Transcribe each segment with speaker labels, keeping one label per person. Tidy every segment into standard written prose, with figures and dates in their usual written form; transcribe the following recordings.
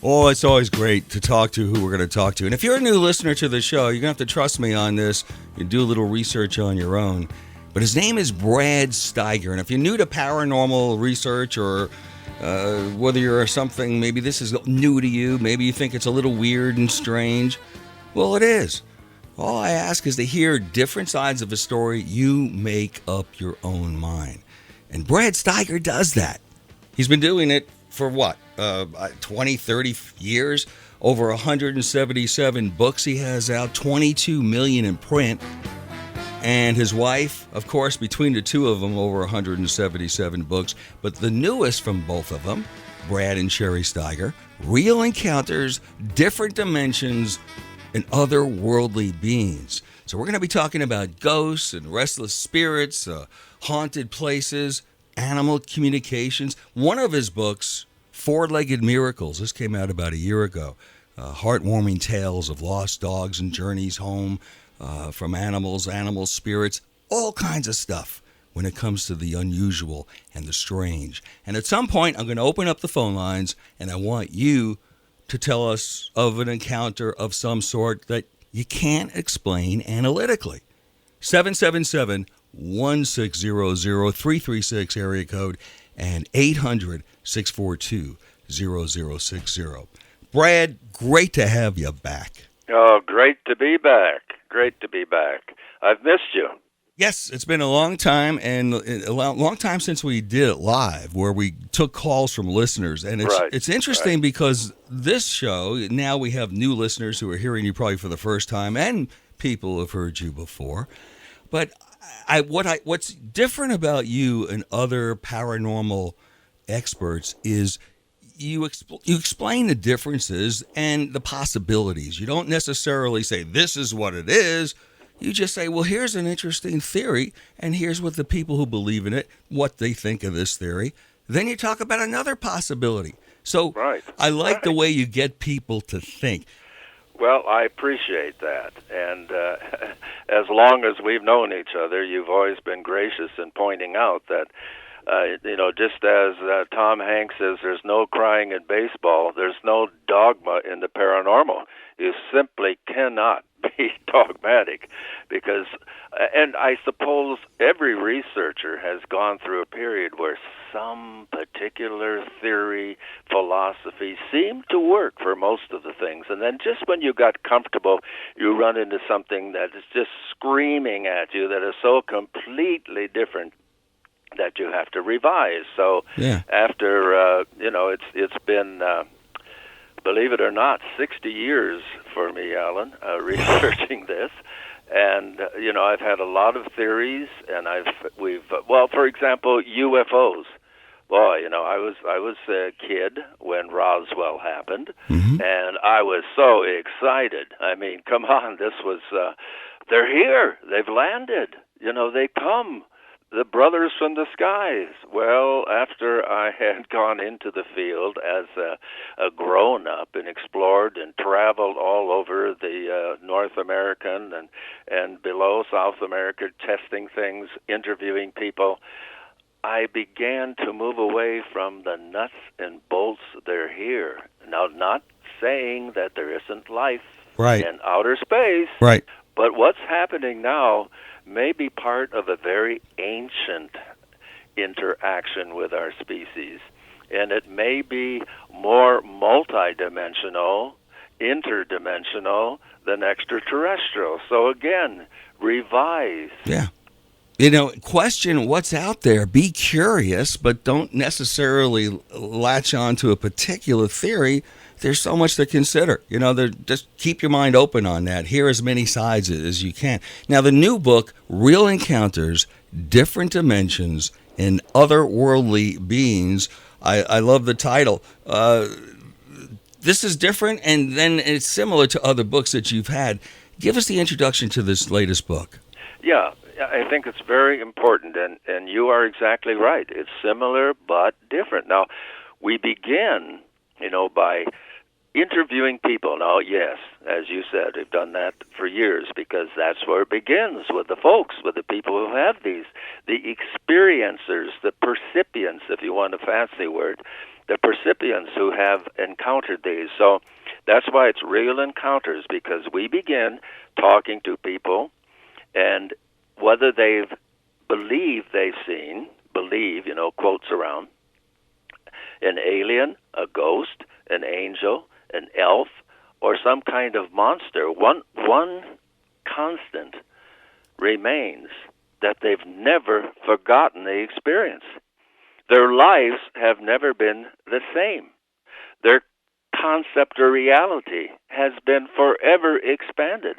Speaker 1: Oh, it's always great to talk to who we're going to talk to. And if you're a new listener to the show, you're going to have to trust me on this. You do a little research on your own. But his name is Brad Steiger. And if you're new to paranormal research or whether you're something, maybe this is new to you, maybe you think it's a little weird and strange, well, it is. All I ask is to hear different sides of a story. You make up your own mind. And Brad Steiger does that. He's been doing it for what, 20, 30 years? Over 177 books he has out, 22 million in print. And his wife, of course, between the two of them, over 177 books. But the newest from both of them, Brad and Sherry Steiger, Real Encounters, Different Dimensions, and Otherworldly Beings. So we're going to be talking about ghosts and restless spirits, haunted places, animal communications. One of his books, Four-Legged Miracles, this came out about a year ago. Heartwarming tales of lost dogs and journeys home from animals, animal spirits, all kinds of stuff when it comes to the unusual and the strange. And at some point, I'm going to open up the phone lines, and I want you to tell us of an encounter of some sort that you can't explain analytically. 777-1600-336 area code and 800-642-0060. Brad, great to have you back.
Speaker 2: Oh, great to be back. Great to be back. I've missed you.
Speaker 1: Yes, it's been a long time, and a long time since we did it live, where we took calls from listeners. And it's interesting because this show, now we have new listeners who are hearing you probably for the first time, and people who have heard you before. But what's different about you and other paranormal experts is you explain the differences and the possibilities. You don't necessarily say, this is what it is. You just say, well, here's an interesting theory, and here's what the people who believe in it, what they think of this theory. Then you talk about another possibility. So I like the way you get people to think.
Speaker 2: Well, I appreciate that. And as long as we've known each other, you've always been gracious in pointing out that, just as Tom Hanks says, there's no crying in baseball, there's no dogma in the paranormal. You simply cannot be dogmatic because, and I suppose every researcher has gone through a period where some particular theory, philosophy seemed to work for most of the things. And then just when you got comfortable, you run into something that is just screaming at you that is so completely different that you have to revise. So after, it's been, believe it or not, 60 years for me, Alan, researching this. And, I've had a lot of theories, and for example, UFOs. Boy, I was a kid when Roswell happened, and I was so excited. I mean, come on, this was, they're here. They've landed. They come. The brothers from the skies. Well, after I had gone into the field as a grown-up and explored and traveled all over the North American and below South America, testing things, interviewing people, I began to move away from the nuts and bolts. They're here. Now, not saying that there isn't life in outer space, but what's happening now may be part of a very ancient interaction with our species, and it may be more multidimensional, interdimensional than extraterrestrial. So again, revise.
Speaker 1: Yeah. Question what's out there. Be curious, but don't necessarily latch on to a particular theory. There's so much to consider. Just keep your mind open on that. Hear as many sides as you can. Now, the new book, Real Encounters, Different Dimensions, and Otherworldly Beings, I love the title. This is different, and then it's similar to other books that you've had. Give us the introduction to this latest book.
Speaker 2: Yeah, I think it's very important, and you are exactly right. It's similar but different. Now, we begin, by interviewing people. Now, yes, as you said, we've done that for years because that's where it begins, with the folks, with the people who have these, the experiencers, the percipients, if you want a fancy word, the percipients who have encountered these. So that's why it's real encounters, because we begin talking to people, and whether they've believe, quotes around, an alien, a ghost, an angel, an elf, or some kind of monster, one constant remains, that they've never forgotten the experience. Their lives have never been the same. Their concept of reality has been forever expanded.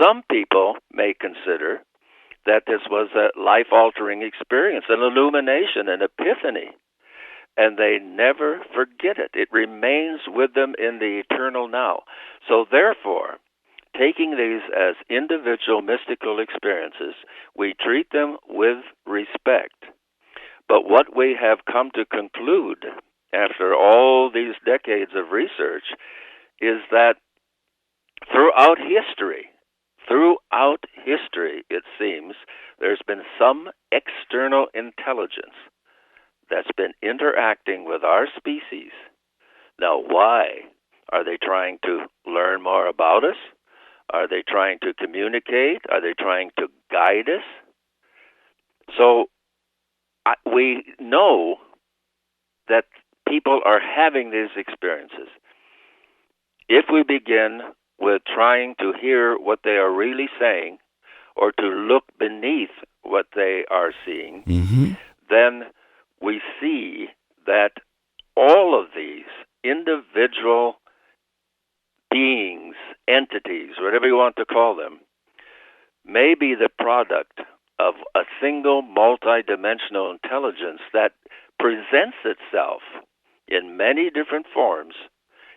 Speaker 2: Some people may consider that this was a life-altering experience, an illumination, an epiphany, and they never forget it. It remains with them in the eternal now. So therefore, taking these as individual mystical experiences, we treat them with respect. But what we have come to conclude after all these decades of research is that throughout history, it seems, there's been some external intelligence that's been interacting with our species. Now, why? Are they trying to learn more about us? Are they trying to communicate? Are they trying to guide us? So we know that people are having these experiences. If we begin with trying to hear what they are really saying, or to look beneath what they are seeing, then we see that all of these individual beings, entities, whatever you want to call them, may be the product of a single multidimensional intelligence that presents itself in many different forms,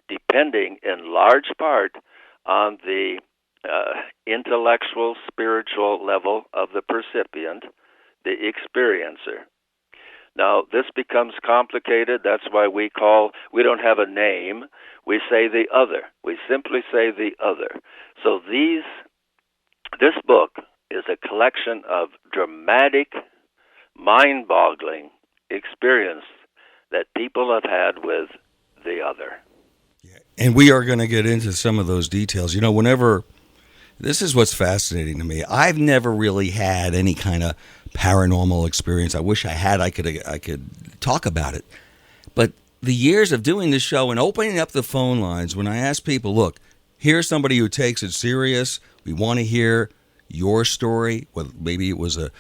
Speaker 2: depending in large part on the intellectual, spiritual level of the percipient, the experiencer. Now, this becomes complicated. That's why we don't have a name. We say the other. We simply say the other. So this book is a collection of dramatic, mind-boggling experience that people have had with the other.
Speaker 1: And we are going to get into some of those details. This is what's fascinating to me. I've never really had any kind of paranormal experience. I wish I had. I could talk about it. But the years of doing this show and opening up the phone lines, when I ask people, look, here's somebody who takes it serious. We want to hear your story. Well, maybe it was a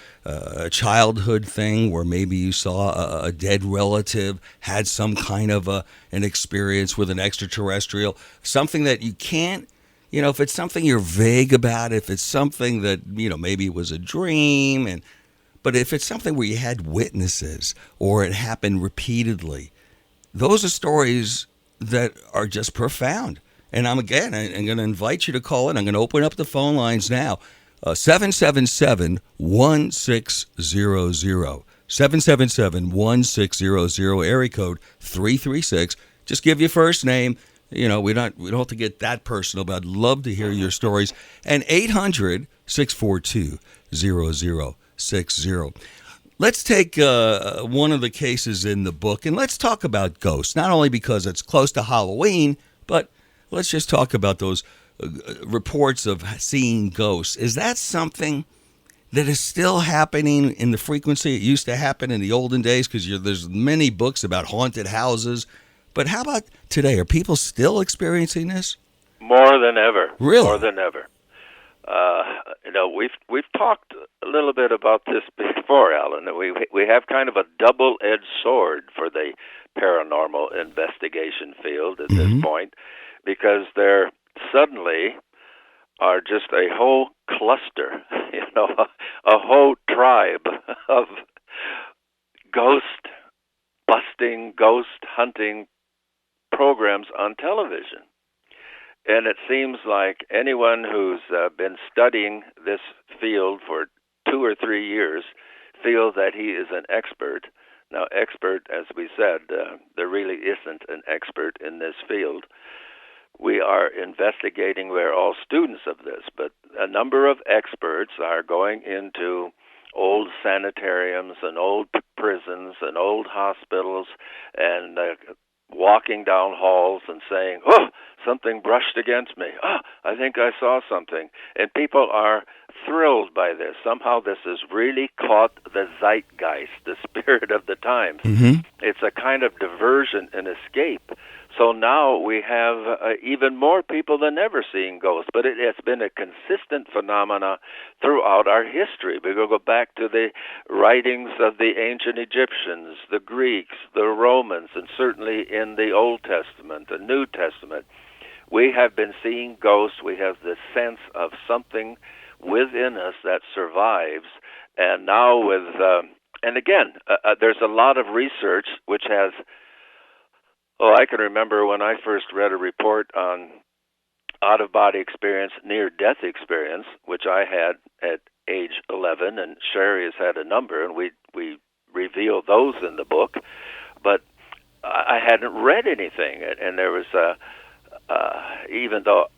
Speaker 1: childhood thing where maybe you saw a dead relative, had some kind of an experience with an extraterrestrial, something that you can't, if it's something you're vague about, if it's something that, maybe it was a dream, but if it's something where you had witnesses or it happened repeatedly, those are stories that are just profound. And I'm going to invite you to call in. I'm going to open up the phone lines now. 777-1600. 777-1600, area code 336. Just give your first name. We don't have to get that personal, but I'd love to hear your stories. And 800-642-0060. Let's take one of the cases in the book, and let's talk about ghosts, not only because it's close to Halloween, but let's just talk about those reports of seeing ghosts. Is that something that is still happening in the frequency it used to happen in the olden days? Because there's many books about haunted houses. But how about today? Are people still experiencing this?
Speaker 2: More than ever.
Speaker 1: Really?
Speaker 2: More than ever. We've talked a little bit about this before, Alan. We have kind of a double-edged sword for the paranormal investigation field at this point, because there suddenly are just a whole cluster, a whole tribe of ghost-busting, ghost-hunting programs on television. And it seems like anyone who's been studying this field for 2 or 3 years feels that he is an expert. Now, expert, as we said, there really isn't an expert in this field. We are investigating, we're all students of this, but a number of experts are going into old sanitariums and old prisons and old hospitals and walking down halls and saying, "Oh, something brushed against me. Oh, I think I saw something." And people are thrilled by this. Somehow this has really caught the zeitgeist, the spirit of the times.
Speaker 1: Mm-hmm.
Speaker 2: It's a kind of diversion and escape. So now we have even more people than ever seeing ghosts, but it's been a consistent phenomena throughout our history. We go back to the writings of the ancient Egyptians, the Greeks, the Romans, and certainly in the Old Testament, the New Testament. We have been seeing ghosts. We have the sense of something within us that survives. And now with, and again, there's a lot of research which has, I can remember when I first read a report on out-of-body experience, near-death experience, which I had at age 11, and Sherry has had a number, and we reveal those in the book. But I hadn't read anything, and there was even though,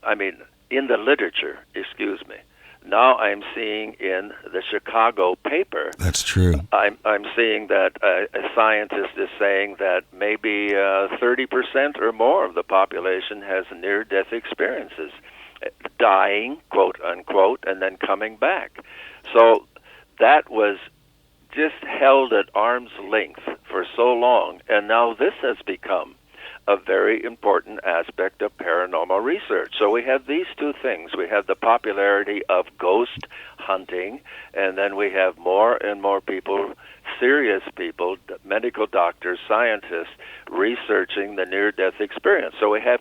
Speaker 2: in the literature, excuse me, now I'm seeing in the Chicago paper.
Speaker 1: That's true.
Speaker 2: I'm seeing that a scientist is saying that maybe 30% or more of the population has near-death experiences, dying, quote unquote, and then coming back. So that was just held at arm's length for so long, and now this has become a very important aspect of paranormal research. So we have these two things. We have the popularity of ghost hunting, and then we have more and more people, serious people, medical doctors, scientists, researching the near-death experience. So we have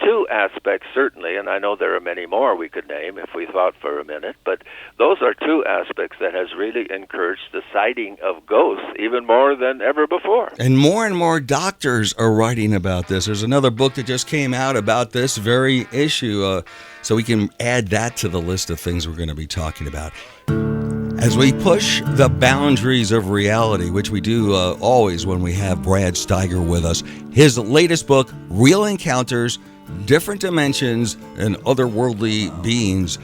Speaker 2: two aspects, certainly, and I know there are many more we could name if we thought for a minute, but those are two aspects that has really encouraged the sighting of ghosts even more than ever before.
Speaker 1: And more doctors are writing about this. There's another book that just came out about this very issue, so we can add that to the list of things we're going to be talking about. As we push the boundaries of reality, which we do always when we have Brad Steiger with us, his latest book, Real Encounters, Different Dimensions, and Otherworldly Beings,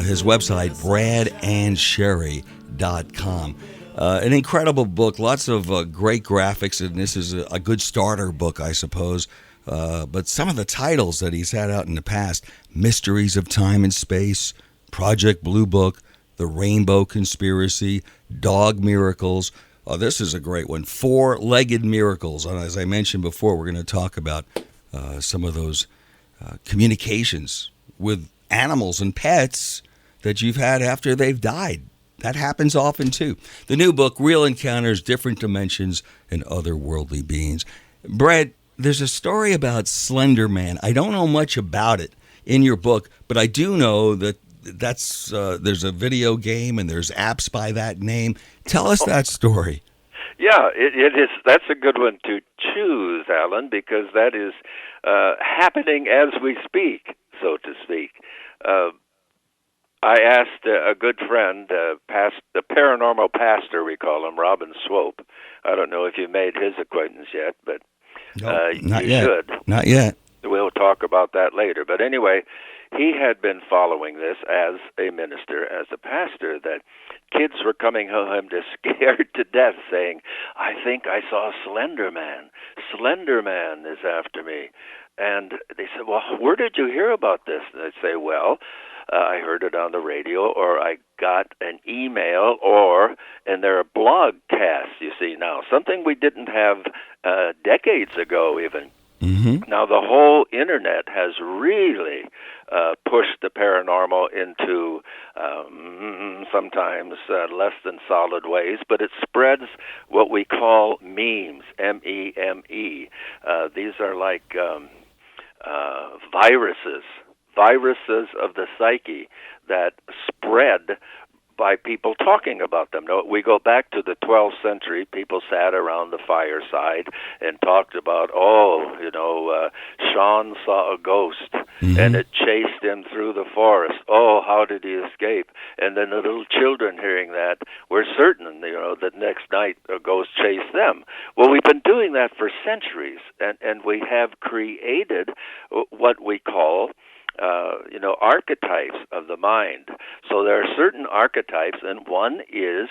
Speaker 1: his website, bradandsherry.com. An incredible book, lots of great graphics, and this is a good starter book, I suppose. But some of the titles that he's had out in the past, Mysteries of Time and Space, Project Blue Book, The Rainbow Conspiracy, Dog Miracles. This is a great one, Four-Legged Miracles. And as I mentioned before, we're going to talk about some of those communications with animals and pets that you've had after they've died. That happens often, too. The new book, Real Encounters, Different Dimensions, and Otherworldly Beings. Brad, there's a story about Slender Man. I don't know much about it in your book, but I do know that there's a video game and there's apps by that name. Tell us that story.
Speaker 2: Yeah, it is. That's a good one to choose, Alan, because that is happening as we speak, so to speak. I asked a good friend, the paranormal pastor, we call him, Robin Swope. I don't know if you made his acquaintance yet, but
Speaker 1: not
Speaker 2: you
Speaker 1: yet.
Speaker 2: should.
Speaker 1: Not yet.
Speaker 2: We'll talk about that later. But anyway, he had been following this as a minister, as a pastor, that kids were coming home just scared to death saying, "I think I saw Slender Man. Slender Man is after me." And they said, "Well, where did you hear about this?" And they'd say, "Well, I heard it on the radio, or I got an email, and there are blog casts, you see now, something we didn't have decades ago even.
Speaker 1: Mm-hmm.
Speaker 2: Now, the whole Internet has really pushed the paranormal into sometimes less than solid ways, but it spreads what we call memes, M-E-M-E. These are like viruses of the psyche that spread by people talking about them. No, we go back to the 12th century. People sat around the fireside and talked about, Sean saw a ghost,
Speaker 1: mm-hmm.
Speaker 2: and it chased him through the forest. Oh, how did he escape? And then the little children hearing that were certain, that next night a ghost chased them. Well, we've been doing that for centuries, and we have created what we call archetypes of the mind. So there are certain archetypes, and one is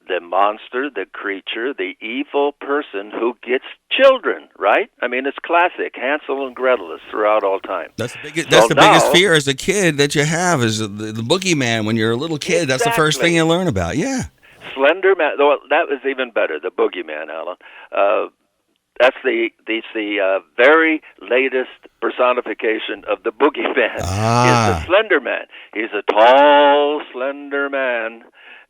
Speaker 2: the monster, the creature, the evil person who gets children, right? I mean, it's classic. Hansel and Gretel is throughout all time.
Speaker 1: That's the biggest fear as a kid that you have is the boogeyman when you're a little kid. That's the first thing you learn about. Yeah.
Speaker 2: Slender Man. Well, that was even better. The boogeyman, Alan. That's the very latest personification of the boogeyman. Is the Slender Man. He's a tall, slender man,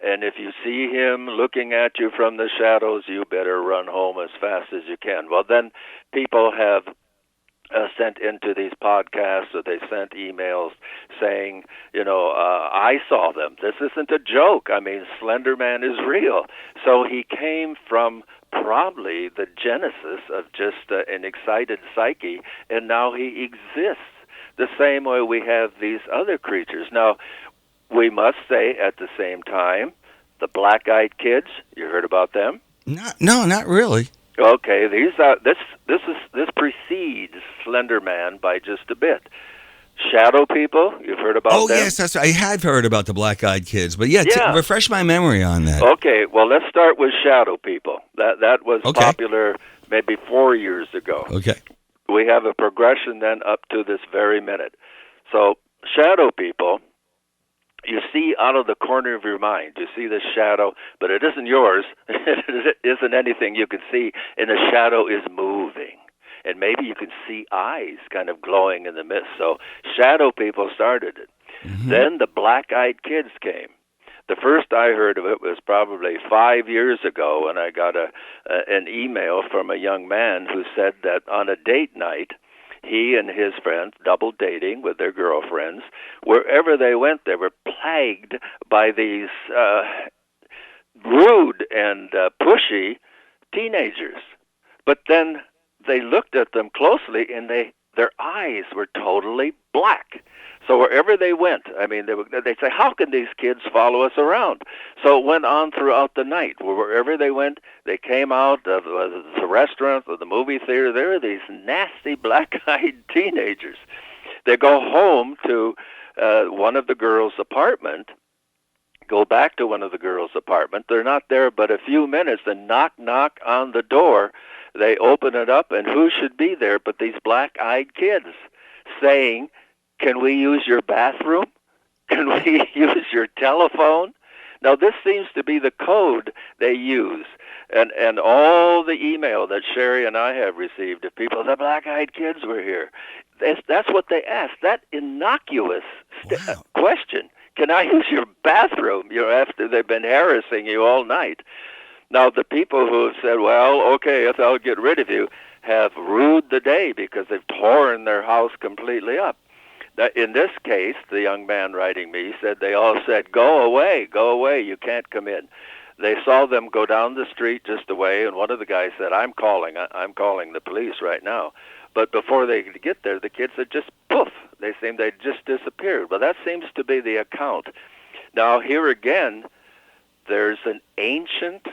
Speaker 2: and if you see him looking at you from the shadows, you better run home as fast as you can. Well, then people have sent into these podcasts, or they sent emails saying, I saw them. This isn't a joke. I mean, Slender Man is real. So he came from probably the genesis of just an excited psyche, and now he exists the same way we have these other creatures. Now, we must say at the same time, the black-eyed kids, you heard about them?
Speaker 1: No, not really.
Speaker 2: Okay, these are this precedes Slender Man by just a bit. Shadow people, you've heard about them?
Speaker 1: Oh, yes, I have heard about the black-eyed kids, but refresh my memory on that.
Speaker 2: Okay, well, let's start with shadow people. That was popular maybe 4 years ago.
Speaker 1: Okay.
Speaker 2: We have a progression then up to this very minute. So, shadow people, you see out of the corner of your mind. You see the shadow, but it isn't yours. It isn't anything you can see, and the shadow is moving. And maybe you can see eyes kind of glowing in the mist. So shadow people started it. Mm-hmm. Then the black-eyed kids came. The first I heard of it was probably 5 years ago, and I got an email from a young man who said that on a date night, he and his friends, double dating with their girlfriends, wherever they went, they were plagued by these rude and pushy teenagers. But then they looked at them closely, and their eyes were totally black. So wherever they went, I mean, they'd say, how can these kids follow us around? So it went on throughout the night. Wherever they went, they came out of the restaurant or the movie theater. There were these nasty black-eyed teenagers. They go home to one of the girls' apartment, go back to one of the girls' apartment. They're not there but a few minutes, and knock on the door. They open it up, and who should be there but these black-eyed kids saying, can we use your bathroom? Can we use your telephone? Now, this seems to be the code they use. And all the email that Sherry and I have received of people, the black-eyed kids were here. That's what they asked, that innocuous question. Can I use your bathroom? After they've been harassing you all night. Now, the people who have said, well, okay, if I'll get rid of you, have rued the day because they've torn their house completely up. In this case, the young man writing me said they all said, go away, you can't come in. They saw them go down the street just away, and one of the guys said, I'm calling the police right now. But before they could get there, the kids had just poof. They'd just disappeared. Well, that seems to be the account. Now, here again, there's an ancient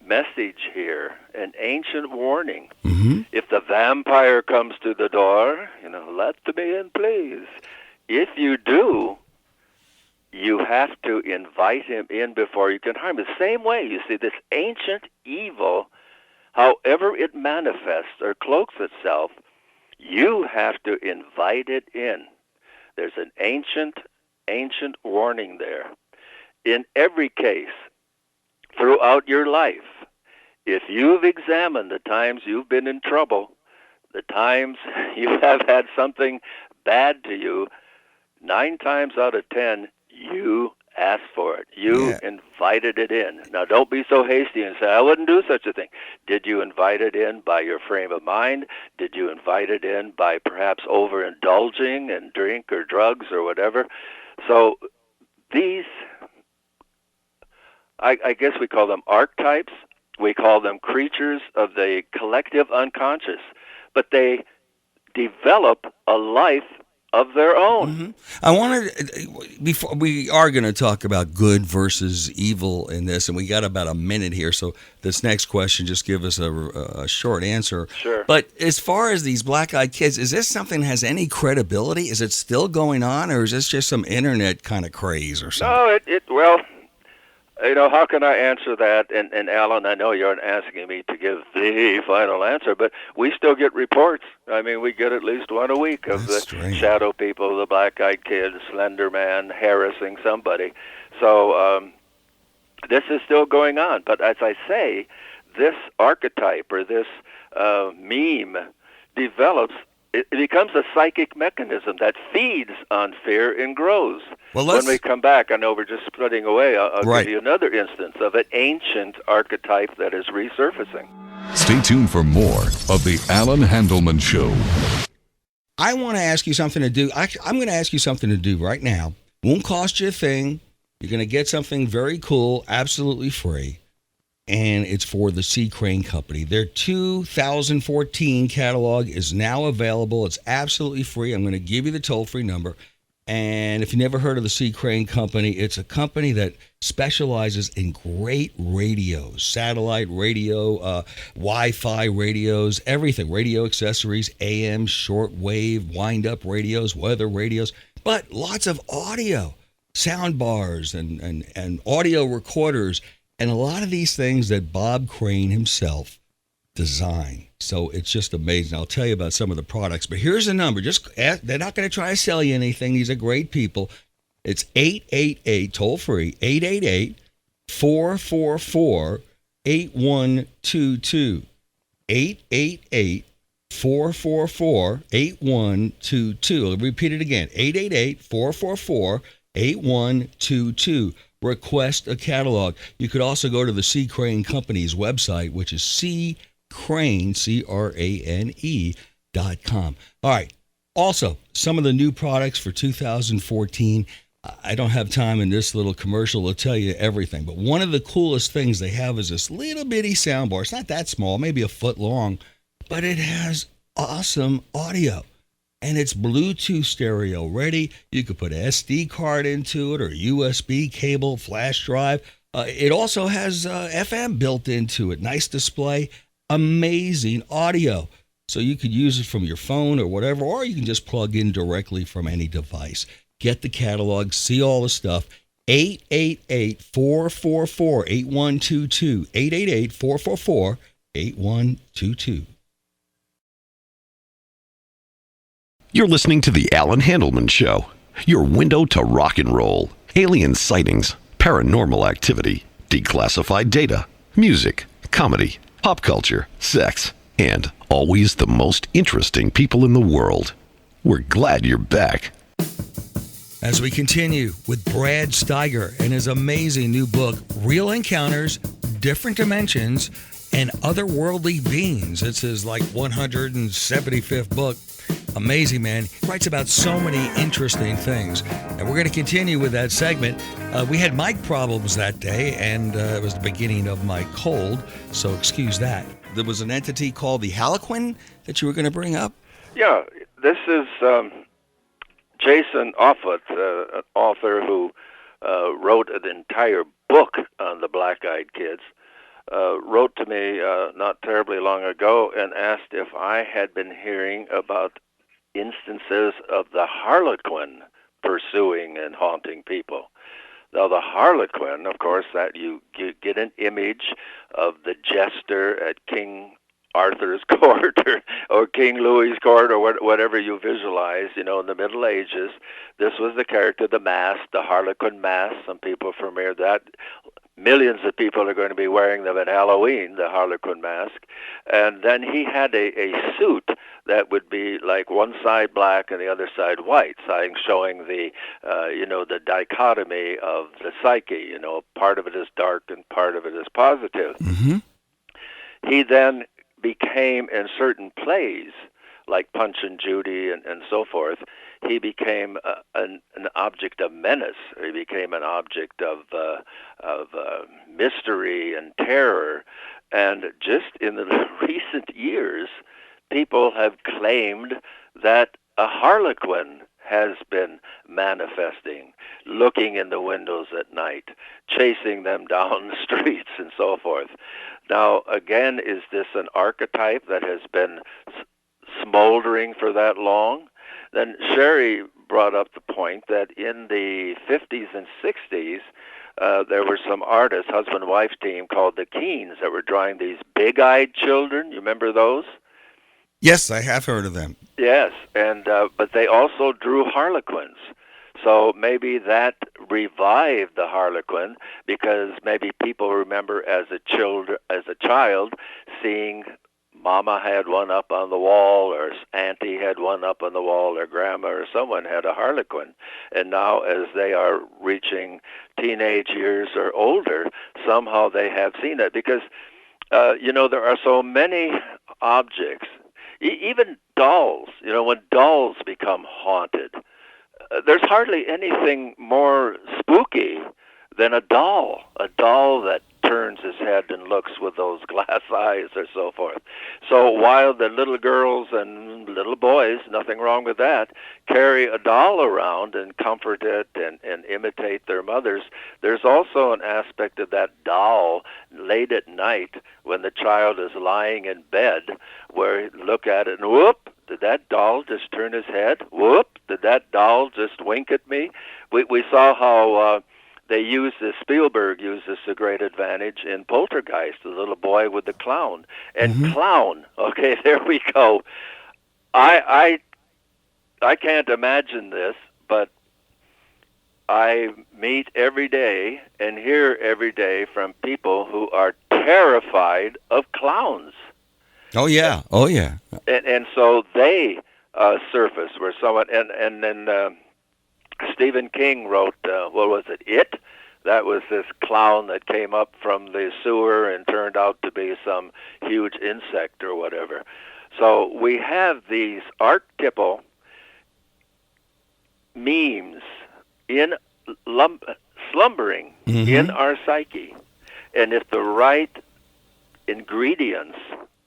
Speaker 2: message here, an ancient warning. Mm-hmm. If the vampire comes to the door, let me in, please. If you do, you have to invite him in before you can harm him. The same way, you see, this ancient evil, however it manifests or cloaks itself, you have to invite it in. There's an ancient warning there. In every case, throughout your life, if you've examined the times you've been in trouble, the times you have had something bad to you, 9 times out of 10, you asked for it. You invited it in. Now, don't be so hasty and say, I wouldn't do such a thing. Did you invite it in by your frame of mind? Did you invite it in by perhaps overindulging in drink or drugs or whatever? So these, I guess we call them archetypes. We call them creatures of the collective unconscious. But they develop a life of their own.
Speaker 1: Mm-hmm. I wanted, before we are going to talk about good versus evil in this, and we got about a minute here, so this next question, just give us a short answer.
Speaker 2: Sure.
Speaker 1: But as far as these black-eyed kids, is this something that has any credibility? Is it still going on, or is this just some internet kind of craze or something?
Speaker 2: No, well, how can I answer that? And Alan, I know you aren't asking me to give the final answer, but we still get reports. I mean, we get at least one a week of
Speaker 1: That's
Speaker 2: the
Speaker 1: strange.
Speaker 2: shadow people, the black-eyed kid, Slender Man harassing somebody. So this is still going on. But as I say, this archetype or this meme develops. It becomes a psychic mechanism that feeds on fear and grows.
Speaker 1: Well,
Speaker 2: when we come back, I know we're just splitting away. I'll
Speaker 1: Right.
Speaker 2: give you another instance of an ancient archetype that is resurfacing.
Speaker 3: Stay tuned for more of the Allan Handelman Show.
Speaker 1: I want to ask you something to do. I'm going to ask you something to do right now. Won't cost you a thing. You're going to get something very cool, absolutely free. And it's for the Sea Crane Company. Their 2014 catalog is now available. It's absolutely free. I'm going to give you the toll-free number. And if you never heard of the Sea Crane Company, it's a company that specializes in great radios, satellite radio, Wi-Fi radios, everything, radio accessories, AM, shortwave, wind-up radios, weather radios, but lots of audio, sound bars and audio recorders, and a lot of these things that Bob Crane himself designed. So it's just amazing. I'll tell you about some of the products, but here's the number. They're not going to try to sell you anything. These are great people. It's 888, toll free, 888-444-8122. 888-444-8122. I'll repeat it again. 888-444-8122. Request a catalog. You could also go to the Sea Crane Company's website, which is Crane, CRANE.com. All right. Also, some of the new products for 2014. I don't have time in this little commercial to tell you everything, but one of the coolest things they have is this little bitty soundbar. It's not that small, maybe a foot long, but it has awesome audio. And it's Bluetooth stereo ready. You could put an SD card into it or USB cable, flash drive. It also has FM built into it. Nice display. Amazing audio. So you could use it from your phone or whatever, or you can just plug in directly from any device. Get the catalog, see all the stuff. 888-444-8122. 888-444-8122.
Speaker 4: You're listening to The Allan Handelman Show, your window to rock and roll, alien sightings, paranormal activity, declassified data, music, comedy, pop culture, sex, and always the most interesting people in the world. We're glad you're back.
Speaker 1: As we continue with Brad Steiger and his amazing new book, Real Encounters, Different Dimensions, and Otherworldly Beings. It's his 175th book. Amazing, man. He writes about so many interesting things. And we're going to continue with that segment. We had mic problems that day, and it was the beginning of my cold, so excuse that. There was an entity called the Harlequin that you were going to bring up?
Speaker 2: Yeah, this is Jason Offutt, an author who wrote an entire book on the black-eyed kids. Wrote to me not terribly long ago and asked if I had been hearing about instances of the Harlequin pursuing and haunting people. Now, the Harlequin, of course, that you get an image of the jester at King Arthur's court or King Louis's court or whatever you visualize, in the Middle Ages. This was the character, the mask, the Harlequin mask. Some people familiar with that. Millions of people are going to be wearing them at Halloween, the Harlequin mask. And then he had a suit that would be like one side black and the other side white, showing the, the dichotomy of the psyche. Part of it is dark and part of it is positive.
Speaker 1: Mm-hmm.
Speaker 2: He then became, in certain plays, like Punch and Judy and so forth, he became an object of menace. He became an object of mystery and terror. And just in the recent years, people have claimed that a Harlequin has been manifesting, looking in the windows at night, chasing them down the streets and so forth. Now, again, is this an archetype that has been smoldering for that long? Then Sherry brought up the point that in the 50s and 60s, there were some artists, husband-wife team called the Keens, that were drawing these big-eyed children. You remember those?
Speaker 1: Yes, I have heard of them.
Speaker 2: Yes, and but they also drew harlequins. So maybe that revived the harlequin, because maybe people remember as a child seeing Mama had one up on the wall, or Auntie had one up on the wall, or Grandma or someone had a harlequin. And now as they are reaching teenage years or older, somehow they have seen it. Because, there are so many objects, even dolls, when dolls become haunted, there's hardly anything more spooky than a doll that turns his head and looks with those glass eyes or so forth. So while the little girls and little boys, nothing wrong with that, carry a doll around and comfort it and imitate their mothers, there's also an aspect of that doll late at night when the child is lying in bed, where you look at it and whoop, did that doll just turn his head? Whoop, did that doll just wink at me? We saw how Spielberg used this to great advantage in Poltergeist, the little boy with the clown. And clown, okay, there we go. I can't imagine this, but I meet every day and hear every day from people who are terrified of clowns.
Speaker 1: Oh, yeah. Oh, yeah.
Speaker 2: And so they surface where someone, and then Stephen King wrote, what was it, It? That was this clown that came up from the sewer and turned out to be some huge insect or whatever. So we have these archetypal memes slumbering in our psyche. And if the right ingredients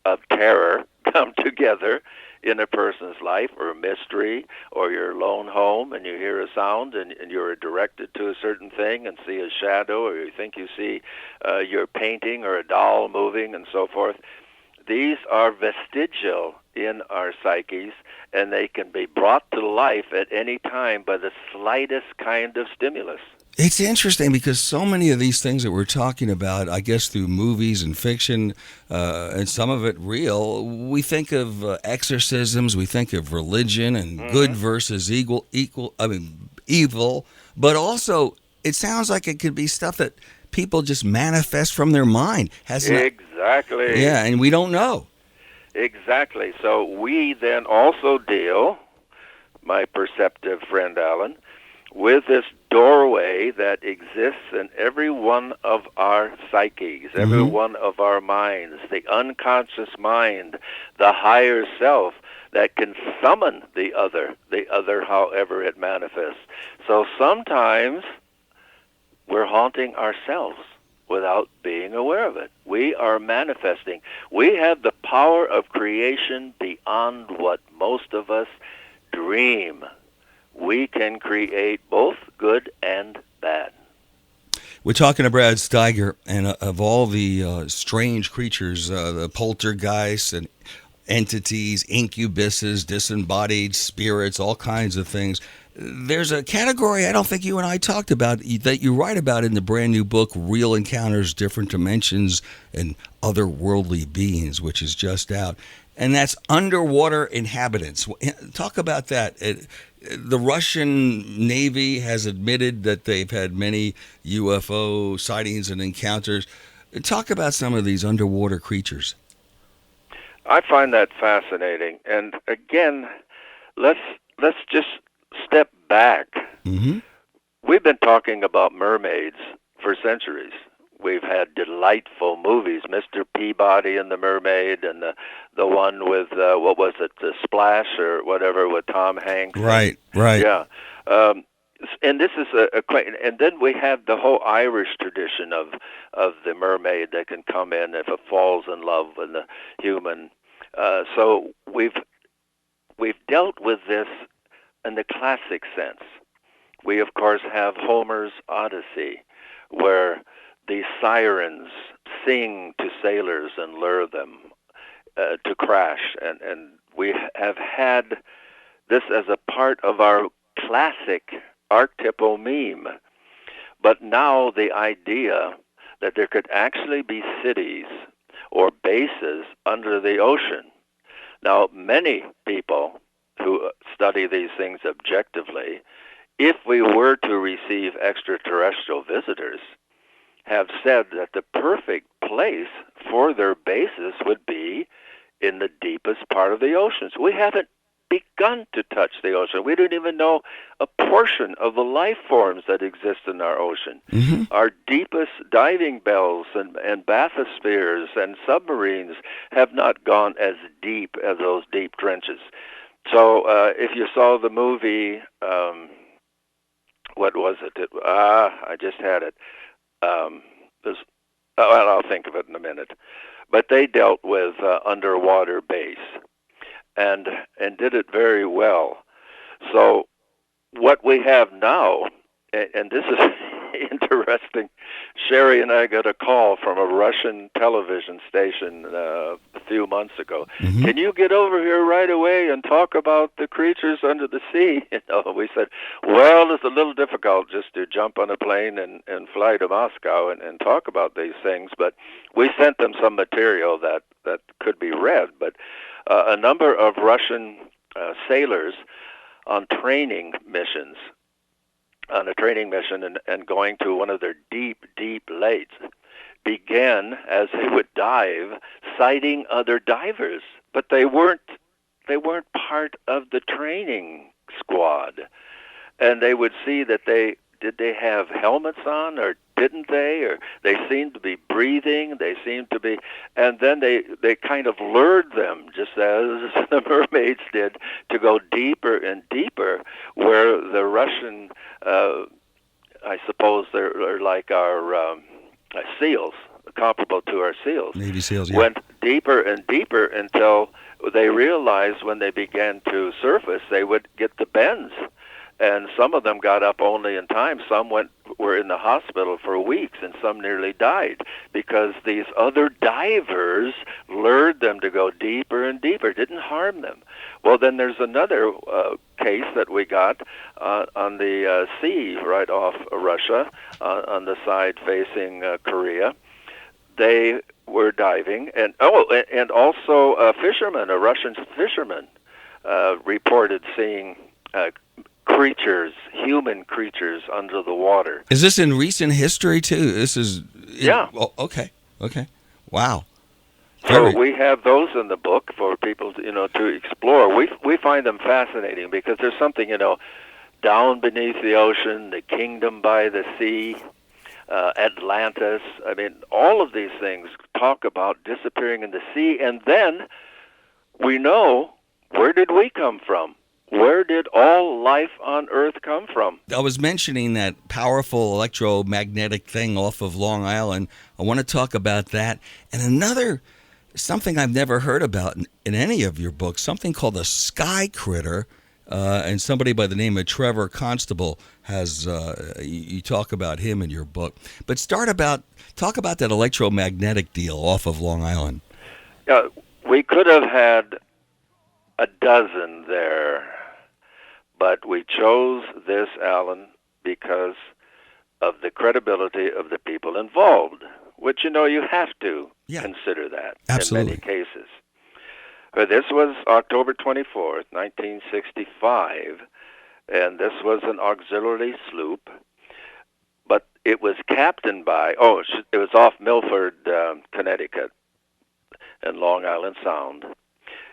Speaker 2: of terror come together in a person's life, or a mystery, or you're alone home and you hear a sound and you're directed to a certain thing and see a shadow, or you think you see your painting or a doll moving and so forth, these are vestigial in our psyches, and they can be brought to life at any time by the slightest kind of stimulus.
Speaker 1: It's interesting because so many of these things that we're talking about, I guess through movies and fiction, and some of it real, we think of exorcisms, we think of religion and good versus evil, but also it sounds like it could be stuff that people just manifest from their mind.
Speaker 2: Exactly.
Speaker 1: Yeah, and we don't know.
Speaker 2: Exactly. So we then also deal, my perceptive friend Allan, with this doorway that exists in every one of our psyches, every one of our minds, the unconscious mind, the higher self that can summon the other however it manifests. So sometimes we're haunting ourselves without being aware of it. We are manifesting. We have the power of creation beyond what most of us dream. We can create both good and bad.
Speaker 1: We're talking to Brad Steiger, and of all the strange creatures, the poltergeists and entities, incubuses, disembodied spirits, all kinds of things. There's a category I don't think you and I talked about that you write about in the brand new book, Real Encounters, Different Dimensions, and Otherworldly Beings, which is just out. And that's underwater inhabitants. Talk about that. The Russian Navy has admitted that they've had many UFO sightings and encounters. Talk about some of these underwater creatures.
Speaker 2: I find that fascinating. And again, let's just step back. We've been talking about mermaids for centuries. We've had delightful movies, Mr. Peabody and the Mermaid, and the one with, what was it, the Splash or whatever, with Tom Hanks.
Speaker 1: Right.
Speaker 2: Yeah. And this is and then we have the whole Irish tradition of the mermaid that can come in if it falls in love with the human. So we've dealt with this in the classic sense. We, of course, have Homer's Odyssey, where the sirens sing to sailors and lure them to crash. And we have had this as a part of our classic archetypal meme. But now the idea that there could actually be cities or bases under the ocean. Now, many people who study these things objectively, if we were to receive extraterrestrial visitors, have said that the perfect place for their bases would be in the deepest part of the oceans. We haven't begun to touch the ocean. We don't even know a portion of the life forms that exist in our ocean. Our deepest diving bells and bathyspheres and submarines have not gone as deep as those deep trenches. So if you saw the movie, what was it? I just had it. I'll think of it in a minute. But they dealt with underwater base and did it very well. So what we have now, and this is interesting, Sherry and I got a call from a Russian television station a few months ago. Can you get over here right away and talk about the creatures under the sea? We said, well, it's a little difficult just to jump on a plane and fly to Moscow and talk about these things, but we sent them some material that could be read. But a number of Russian sailors on a training mission and going to one of their deep lakes, began, as they would dive, sighting other divers, but they weren't part of the training squad. And they would see that did they have helmets on or didn't they? Or they seemed to be breathing, and then they kind of lured them, just as the mermaids did, to go deeper and deeper, where the Russian, I suppose they're like our SEALs, comparable to our SEALs.
Speaker 1: Navy SEALs, yeah.
Speaker 2: Went deeper and deeper until they realized when they began to surface, they would get the bends. And some of them got up only in time. Some were in the hospital for weeks, and some nearly died because these other divers lured them to go deeper and deeper, didn't harm them. Well, then there's another case that we got on the sea right off Russia, on the side facing Korea. They were diving, and also a fisherman, a Russian fisherman, reported seeing human creatures under the water.
Speaker 1: Is this in recent history too?
Speaker 2: Yeah.
Speaker 1: Oh, okay. Wow.
Speaker 2: So we have those in the book for people to explore. We find them fascinating because there's something down beneath the ocean, the kingdom by the sea, Atlantis. I mean, all of these things talk about disappearing in the sea, and then we know, where did we come from? Where did all life on Earth come from?
Speaker 1: I was mentioning that powerful electromagnetic thing off of Long Island. I want to talk about that. And something I've never heard about in any of your books, something called a sky critter. And somebody by the name of Trevor Constable has, you talk about him in your book. But talk about that electromagnetic deal off of Long Island.
Speaker 2: Yeah, we could have had a dozen there, but we chose this, Allan, because of the credibility of the people involved, which, you have to consider that.
Speaker 1: Absolutely.
Speaker 2: In many cases. This was October 24th, 1965, and this was an auxiliary sloop, but it was captained by, it was off Milford, Connecticut, and Long Island Sound.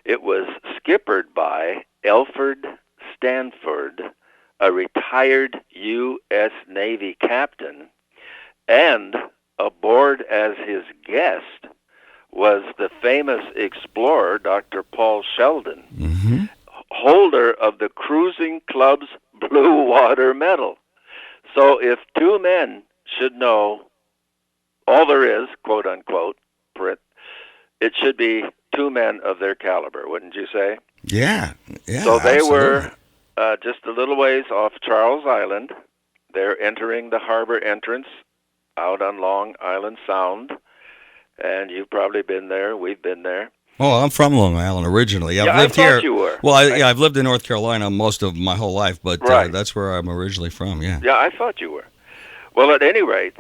Speaker 2: It was skippered by Alfred Stanford, a retired U.S. Navy captain, and aboard as his guest was the famous explorer, Dr. Paul Sheldon, holder of the Cruising Club's Blue Water Medal. So if two men should know all there is, quote unquote, it should be two men of their caliber, wouldn't you say?
Speaker 1: Yeah.
Speaker 2: So they
Speaker 1: absolutely.
Speaker 2: were just a little ways off Charles Island. They're entering the harbor entrance out on Long Island Sound. And you've probably been there. We've been there.
Speaker 1: Oh, I'm from Long Island originally. I've lived
Speaker 2: I thought
Speaker 1: here.
Speaker 2: You were.
Speaker 1: Well, I've lived in North Carolina most of my whole life, but
Speaker 2: right.
Speaker 1: That's where I'm originally from. Yeah.
Speaker 2: Yeah, I thought you were. Well, at any rate,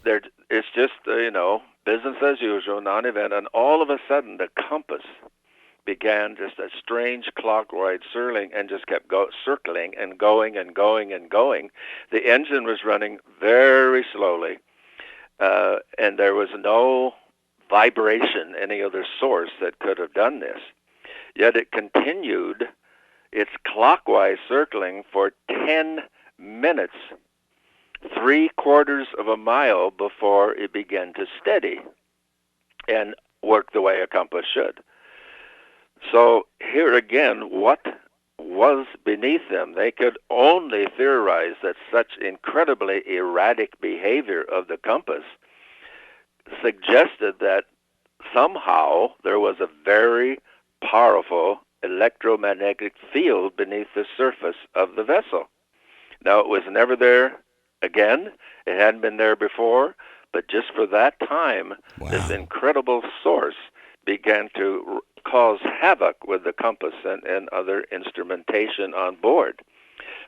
Speaker 2: it's just, business as usual, non-event, and all of a sudden the compass began just a strange clockwise circling and just kept circling and going and going and going. The engine was running very slowly, and there was no vibration, any other source that could have done this. Yet it continued its clockwise circling for 10 minutes, 3/4 of a mile before it began to steady and work the way a compass should. So here again, what was beneath them? They could only theorize that such incredibly erratic behavior of the compass suggested that somehow there was a very powerful electromagnetic field beneath the surface of the vessel. Now, it was never there again. It hadn't been there before, but just for that time, this incredible source began to cause havoc with the compass and other instrumentation on board.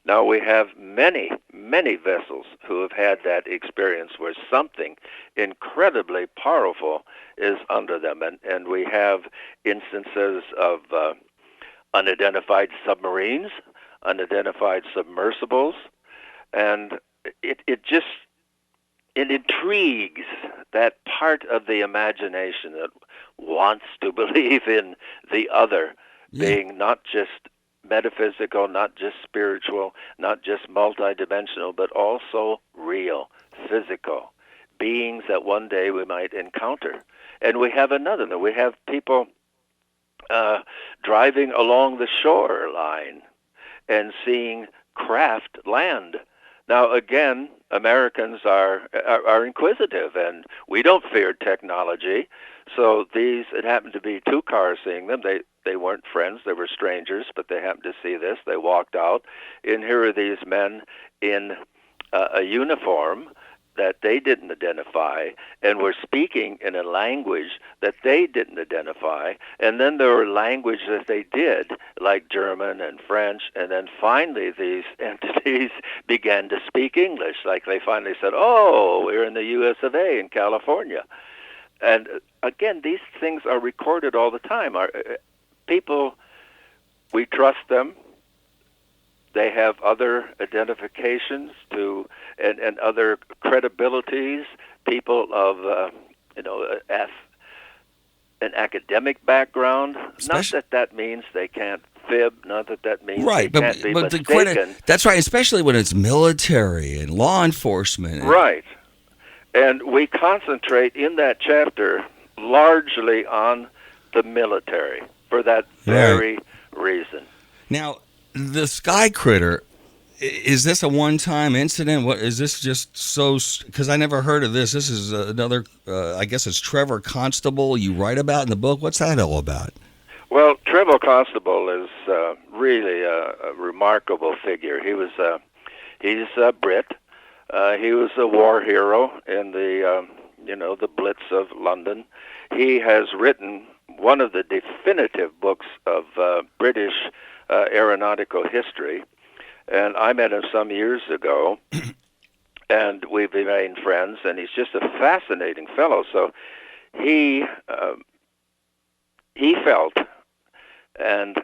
Speaker 2: Now, we have many, many vessels who have had that experience where something incredibly powerful is under them. And we have instances of unidentified submarines, unidentified submersibles, and it intrigues that part of the imagination that wants to believe in the other, being not just metaphysical, not just spiritual, not just multidimensional, but also real, physical beings that one day we might encounter. And we have another. We have people driving along the shoreline and seeing craft land. Now, again, Americans are inquisitive, and we don't fear technology. So it happened to be two cars seeing them. They weren't friends, they were strangers, but they happened to see this. They walked out, and here are these men in a uniform that they didn't identify, and were speaking in a language that they didn't identify. And then there were language that they did, like German and French, and then finally these entities began to speak English. Like they finally said, "Oh, we're in the US of A in California." And again, these things are recorded all the time. Our people, we trust them. They have other identifications and other credibilities. People of an academic background. Not that means they can't fib. Not that means they can't be mistaken.
Speaker 1: The credit, that's right, especially when it's military and law enforcement.
Speaker 2: Right. And we concentrate in that chapter largely on the military for that very reason.
Speaker 1: Now, the sky critter, is this a one-time incident? What is this just so? Because I never heard of this. This is another, I guess it's Trevor Constable you write about in the book. What's that all about?
Speaker 2: Well, Trevor Constable is really a remarkable figure. He's a Brit. He was a war hero in the Blitz of London. He has written one of the definitive books of British aeronautical history, and I met him some years ago, and we've remained friends, and he's just a fascinating fellow. So he felt, and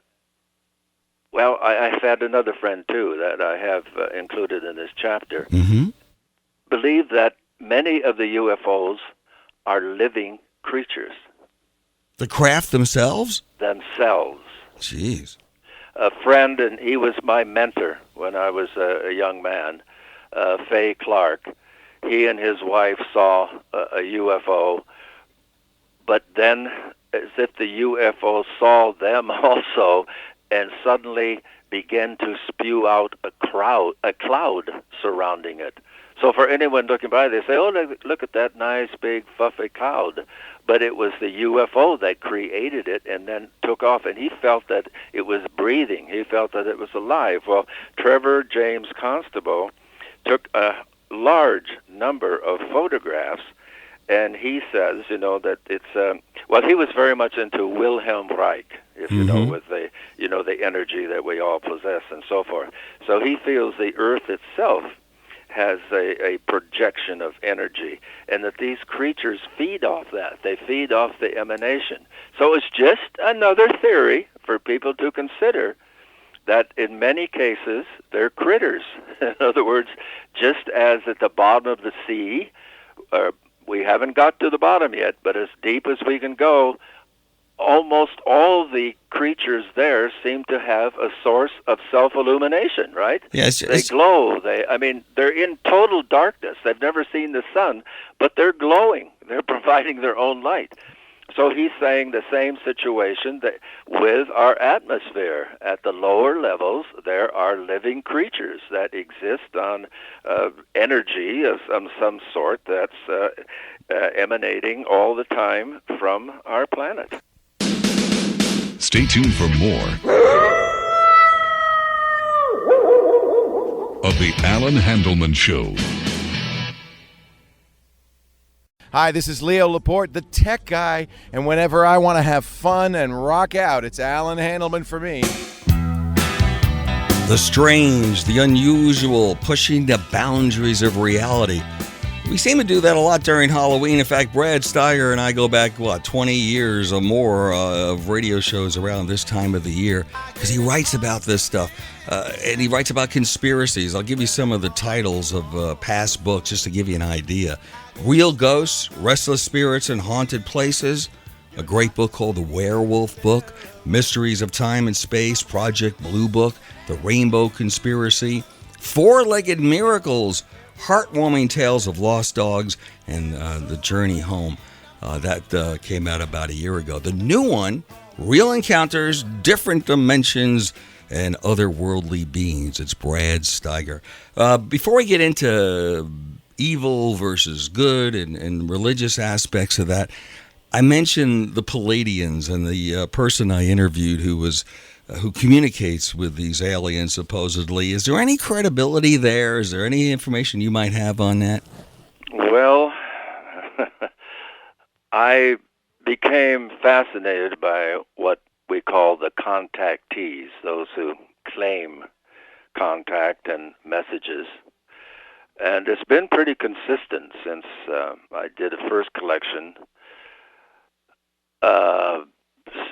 Speaker 2: well, I've had another friend too that I have included in this chapter, believe that many of the UFOs are living creatures.
Speaker 1: The craft themselves?
Speaker 2: Themselves.
Speaker 1: Jeez.
Speaker 2: A friend, and he was my mentor when I was a young man, Fay Clark. He and his wife saw a UFO, but then as if the UFO saw them also, and suddenly began to spew out a cloud surrounding it. So for anyone looking by, they say, "Oh, look at that nice big fluffy cloud." But it was the UFO that created it and then took off, and he felt that it was breathing. He felt that it was alive. Well, Trevor James Constable took a large number of photographs, and he says, that it's well, he was very much into Wilhelm Reich, if you know, with the the energy that we all possess and so forth. So he feels the Earth itself has a projection of energy, and that these creatures feed off that. They feed off the emanation. So it's just another theory for people to consider, that in many cases they're critters. In other words, just as at the bottom of the sea, we haven't got to the bottom yet, but as deep as we can go, almost all the creatures there seem to have a source of self-illumination, right?
Speaker 1: Yes,
Speaker 2: they glow. They're in total darkness. They've never seen the sun, but they're glowing. They're providing their own light. So he's saying the same situation that with our atmosphere. At the lower levels, there are living creatures that exist on energy of some sort that's emanating all the time from our planet.
Speaker 3: Stay tuned for more of The Allan Handelman Show.
Speaker 5: Hi, this is Leo Laporte, the tech guy, and whenever I want to have fun and rock out, it's Allan Handelman for me.
Speaker 1: The strange, the unusual, pushing the boundaries of reality. We seem to do that a lot during Halloween. In fact, Brad Steiger and I go back, 20 years or more of radio shows around this time of the year, because he writes about this stuff. And he writes about conspiracies. I'll give you some of the titles of past books just to give you an idea. Real Ghosts, Restless Spirits and Haunted Places, a great book called The Werewolf Book, Mysteries of Time and Space, Project Blue Book, The Rainbow Conspiracy, Four-Legged Miracles, Heartwarming Tales of Lost Dogs, and The Journey Home. That came out about a year ago. The new one, Real Encounters, Different Dimensions, and Otherworldly Beings. It's Brad Steiger. Before we get into evil versus good and religious aspects of that, I mentioned the Palladians and the person I interviewed who communicates with these aliens supposedly. Is there any credibility there? Is there any information you might have on that?
Speaker 2: Well, I became fascinated by what we call the Contactees, those who claim contact and messages. And it's been pretty consistent since I did a first collection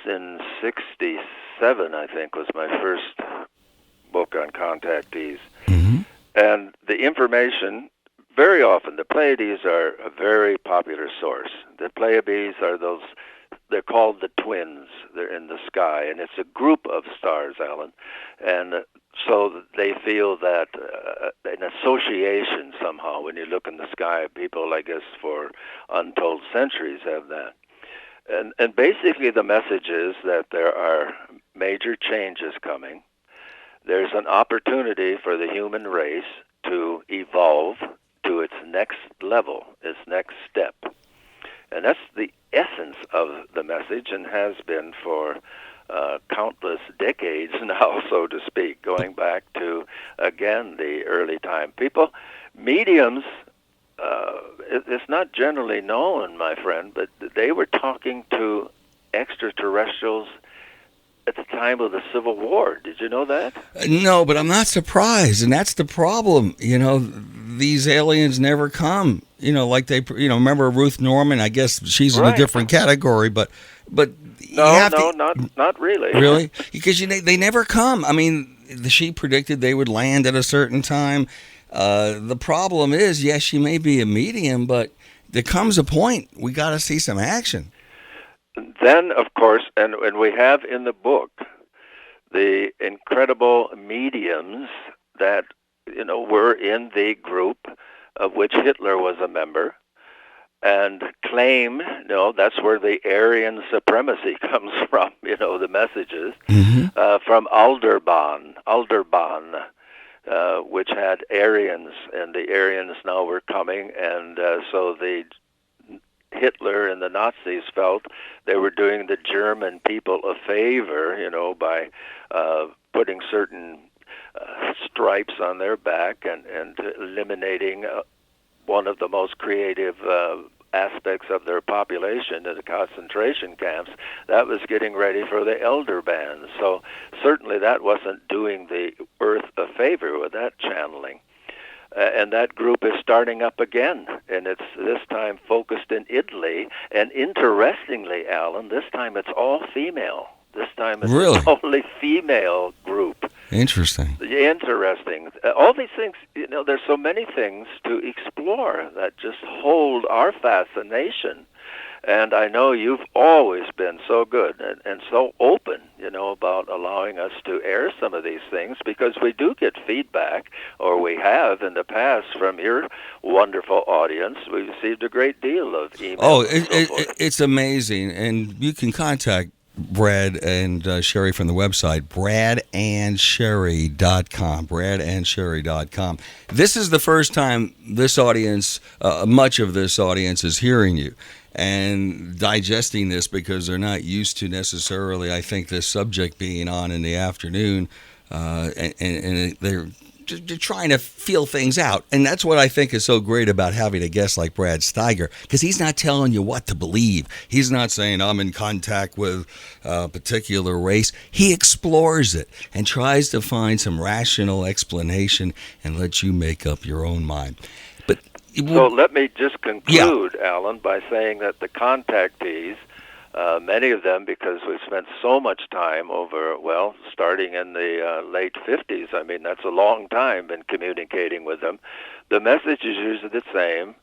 Speaker 2: in 1967, I think, was my first book on contactees.
Speaker 1: Mm-hmm.
Speaker 2: And the information, very often, the Pleiades are a very popular source. The Pleiades are those, they're called the twins. They're in the sky, and it's a group of stars, Alan. And so they feel that an association somehow, when you look in the sky, people, I guess, for untold centuries have that. And basically the message is that there are major changes coming. There's an opportunity for the human race to evolve to its next level, its next step. And that's the essence of the message, and has been for countless decades now, so to speak, going back to, again, the early time. Mediums, it's not generally known, my friend, but they were talking to extraterrestrials at the time of the Civil War. Did you know that?
Speaker 1: No, but I'm not surprised, and that's the problem. These aliens never come. Like they, remember Ruth Norman? I guess she's in a different category, but
Speaker 2: not really.
Speaker 1: Really? Because they never come. I mean, she predicted they would land at a certain time. The problem is, yes, she may be a medium, but there comes a point we got to see some action.
Speaker 2: Then, of course, and we have in the book the incredible mediums that were in the group of which Hitler was a member, and claim, that's where the Aryan supremacy comes from, the messages, from Alderban, which had Aryans, and the Aryans now were coming, and so Hitler and the Nazis felt they were doing the German people a favor, by putting certain stripes on their back and eliminating one of the most creative aspects of their population in the concentration camps. That was getting ready for the elder band. So certainly that wasn't doing the earth a favor with that channeling. And that group is starting up again, and it's this time focused in Italy. And interestingly, Alan, this time it's all female. This time it's
Speaker 1: Really?
Speaker 2: an only female group.
Speaker 1: Interesting.
Speaker 2: Interesting. All these things, there's so many things to explore that just hold our fascination. And I know you've always been so good and so open, about allowing us to air some of these things, because we do get feedback, or we have in the past, from your wonderful audience. We've received a great deal of emails.
Speaker 1: Oh,
Speaker 2: It's
Speaker 1: it's amazing. And you can contact Brad and Sherry from the website, bradandsherry.com, bradandsherry.com. This is the first time this audience, much of this audience, is hearing you and digesting this, because they're not used to necessarily, I think, this subject being on in the afternoon, and they're trying to feel things out. And that's what I think is so great about having a guest like Brad Steiger, because he's not telling you what to believe. He's not saying, I'm in contact with a particular race. He explores it and tries to find some rational explanation and lets you make up your own mind.
Speaker 2: So let me just conclude, Alan, by saying that the contactees, many of them, because we've spent so much time over, starting in the late 50s, I mean, that's a long time, been communicating with them. The message is usually the same,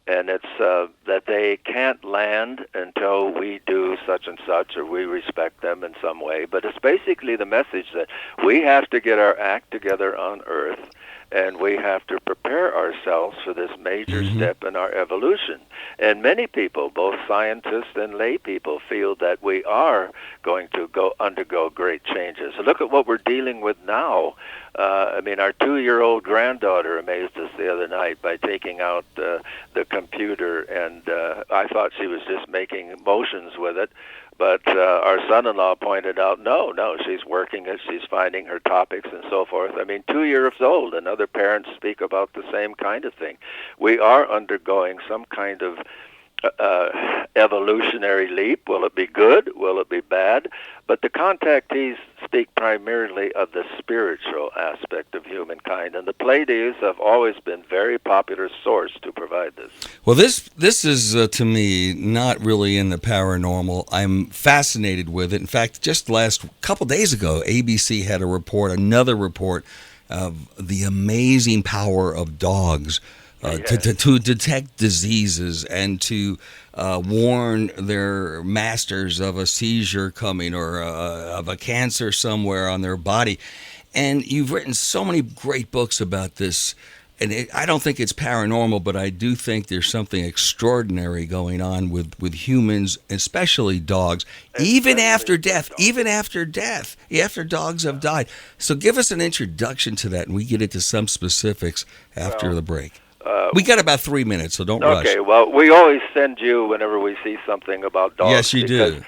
Speaker 2: and it's that they can't land until we do such and such, or we respect them in some way. But it's basically the message that we have to get our act together on Earth, and we have to prepare ourselves for this major step in our evolution. And many people, both scientists and lay people, feel that we are going to undergo great changes. So look at what we're dealing with now. Our 2-year-old granddaughter amazed us the other night by taking out the computer, and I thought she was just making motions with it. But our son-in-law pointed out, no, she's working it, she's finding her topics and so forth. 2 years old, and other parents speak about the same kind of thing. We are undergoing some kind of evolutionary leap. Will it be good? Will it be bad? But the contactees speak primarily of the spiritual aspect of humankind, and the Pleiades have always been very popular source to provide this.
Speaker 1: Well, this is, to me, not really in the paranormal. I'm fascinated with it. In fact, just last couple days ago, ABC had another report of the amazing power of dogs to detect diseases and to warn their masters of a seizure coming, or of a cancer somewhere on their body. And you've written so many great books about this. And I don't think it's paranormal, but I do think there's something extraordinary going on with humans, especially dogs, even after death, after dogs have died. So give us an introduction to that, and we get into some specifics after the break. We got about 3 minutes, so don't rush.
Speaker 2: Okay, well, we always send you whenever we see something about dogs.
Speaker 1: Yes, you do.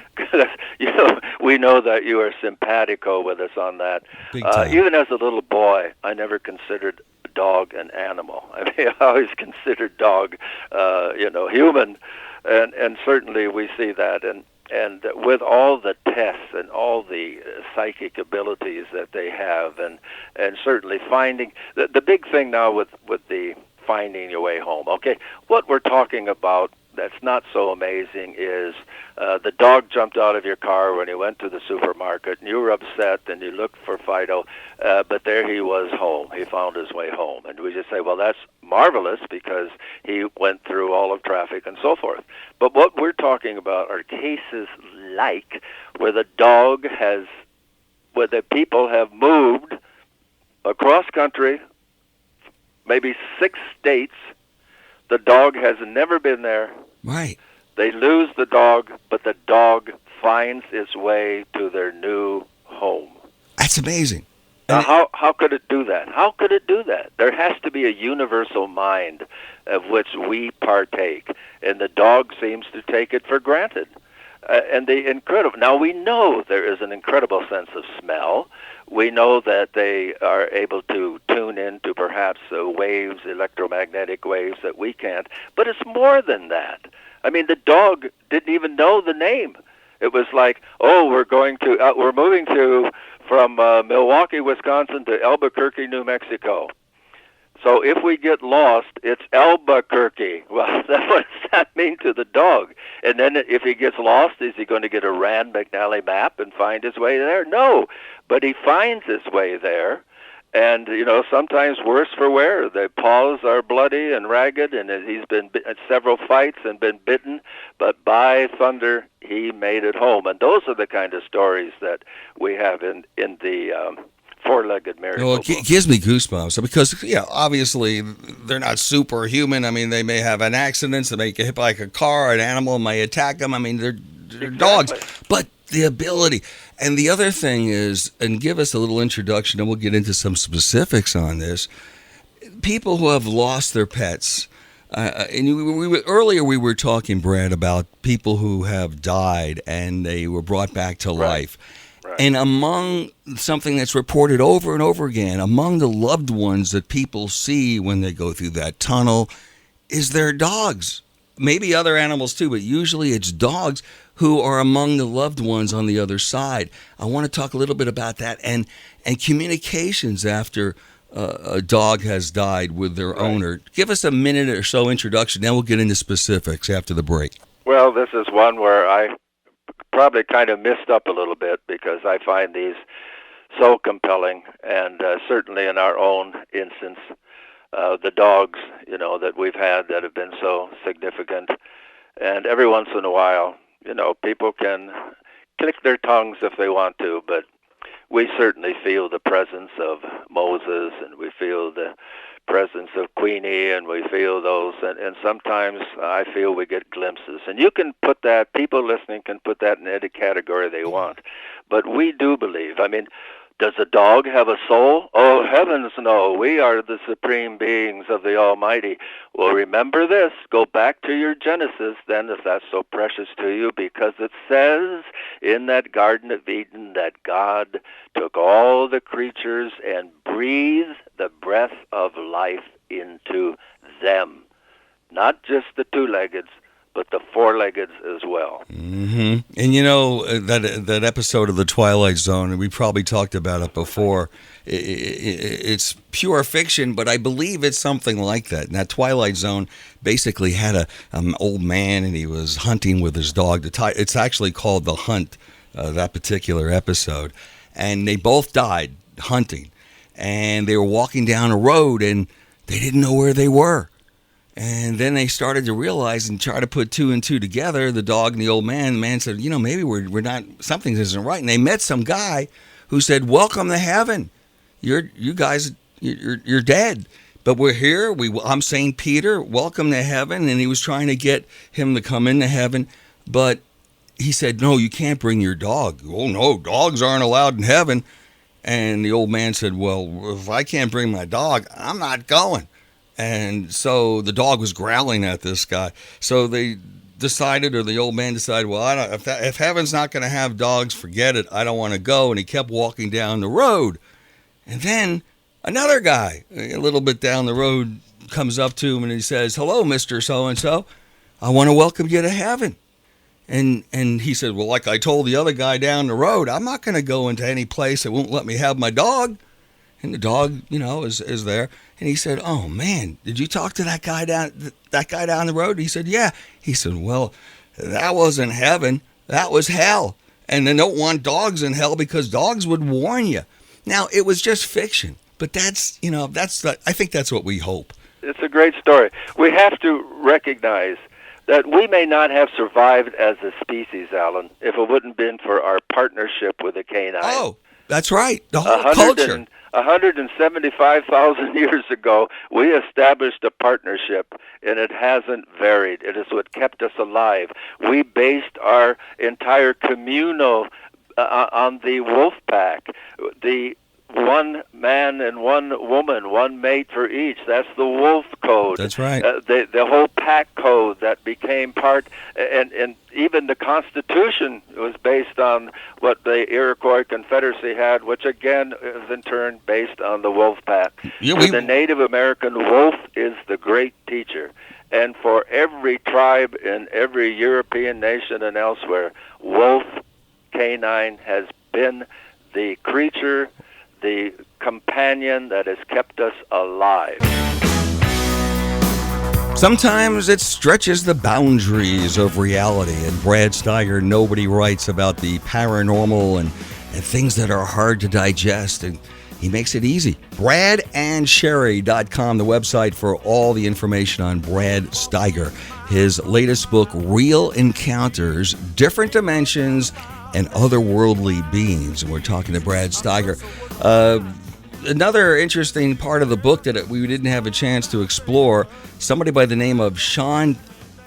Speaker 2: We know that you are simpatico with us on that.
Speaker 1: Big time.
Speaker 2: Even as a little boy, I never considered dog an animal. I always considered dog, human, and certainly we see that. And with all the tests and all the psychic abilities that they have, and certainly finding the big thing now with the finding your way home. Okay, what we're talking about that's not so amazing is the dog jumped out of your car when you went to the supermarket, and you were upset, and you looked for Fido, but there he was home. He found his way home. And we just say, well, that's marvelous, because he went through all of traffic and so forth. But what we're talking about are cases like where the people have moved across country, maybe 6 states. The dog has never been there.
Speaker 1: Right.
Speaker 2: They lose the dog, but the dog finds its way to their new home.
Speaker 1: That's amazing.
Speaker 2: Now, how could it do that? How could it do that? There has to be a universal mind of which we partake, and the dog seems to take it for granted. And the incredible. Now, we know there is an incredible sense of smell. We know that they are able to tune into perhaps waves, electromagnetic waves that we can't. But it's more than that. The dog didn't even know the name. It was like, we're moving from Milwaukee, Wisconsin to Albuquerque, New Mexico. So if we get lost, it's Albuquerque. Well, what does that mean to the dog? And then if he gets lost, is he going to get a Rand McNally map and find his way there? No, but he finds his way there. And, sometimes worse for wear. The paws are bloody and ragged, and he's been in several fights and been bitten. But by thunder, he made it home. And those are the kind of stories that we have in the four-legged miracle.
Speaker 1: Well, it gives me goosebumps because, obviously they're not superhuman. I mean, they may have an accident, they may get hit by a car, an animal may attack them. I mean, they're
Speaker 2: Exactly.
Speaker 1: dogs. But the ability. And the other thing is, and give us a little introduction, and we'll get into some specifics on this. People who have lost their pets. Earlier we were talking, Brad, about people who have died and they were brought back to life.
Speaker 2: Right.
Speaker 1: And among something that's reported over and over again, among the loved ones that people see when they go through that tunnel, is their dogs. Maybe other animals too, but usually it's dogs who are among the loved ones on the other side. I want to talk a little bit about that and communications after a dog has died with their owner. Give us a minute or so introduction, then we'll get into specifics after the break.
Speaker 2: Well, this is one where I probably kind of missed up a little bit because I find these so compelling, and certainly in our own instance, the dogs, that we've had that have been so significant. And every once in a while, people can click their tongues if they want to, but we certainly feel the presence of Moses, and we feel the presence of Queenie, and we feel those, and sometimes I feel we get glimpses. And you can put that, people listening can put that in any category they want. But we do believe. I mean, does a dog have a soul? Oh, heavens no. We are the supreme beings of the Almighty. Well, remember this. Go back to your Genesis then, if that's so precious to you, because it says in that Garden of Eden that God took all the creatures and breathed the breath of life into them. Not just the two-leggeds, but the four-leggeds as well.
Speaker 1: Mm-hmm. And that episode of The Twilight Zone, and we probably talked about it before, it's pure fiction, but I believe it's something like that. And that Twilight Zone basically had an old man, and he was hunting with his dog. It's actually called The Hunt, that particular episode. And they both died hunting. And they were walking down a road, and they didn't know where they were. And then they started to realize and try to put two and two together, the dog and the old man. The man said, maybe we're not, something isn't right. And they met some guy who said, welcome to heaven. You guys, you're dead. But we're here. I'm St. Peter. Welcome to heaven. And he was trying to get him to come into heaven. But he said, no, you can't bring your dog. Oh, no, dogs aren't allowed in heaven. And the old man said, well, if I can't bring my dog, I'm not going. And so the dog was growling at this guy. So they decided, or the old man decided, well, if heaven's not going to have dogs, forget it. I don't want to go. And he kept walking down the road. And then another guy, a little bit down the road, comes up to him and he says, hello, Mr. So-and-so. I want to welcome you to heaven. And he said, well, like I told the other guy down the road, I'm not going to go into any place that won't let me have my dog. And the dog, is there. And he said, oh, man, did you talk to that guy down the road? He said, yeah. He said, well, that wasn't heaven. That was hell. And they don't want dogs in hell because dogs would warn you. Now, it was just fiction. But I think that's what we hope.
Speaker 2: It's a great story. We have to recognize that we may not have survived as a species, Alan, if it wouldn't been for our partnership with the canine.
Speaker 1: Oh, that's right. The whole culture.
Speaker 2: 175,000 years ago, we established a partnership, and it hasn't varied. It is what kept us alive. We based our entire communal on the wolf pack, the one man and one woman, one mate for each. That's the wolf code.
Speaker 1: That's right.
Speaker 2: The whole pack code that became part, and even the Constitution was based on what the Iroquois Confederacy had, which again is in turn based on the wolf pack. Yeah, the Native American wolf is the great teacher. And for every tribe in every European nation and elsewhere, wolf canine has been the creature, the companion that has kept us alive.
Speaker 1: Sometimes it stretches the boundaries of reality, and Brad Steiger, nobody writes about the paranormal and things that are hard to digest, and he makes it easy. bradandsherry.com, the website for all the information on Brad Steiger. His latest book, Real Encounters, Different Dimensions, and Otherworldly Beings. And we're talking to Brad Steiger. Another interesting part of the book that we didn't have a chance to explore, somebody by the name of Sean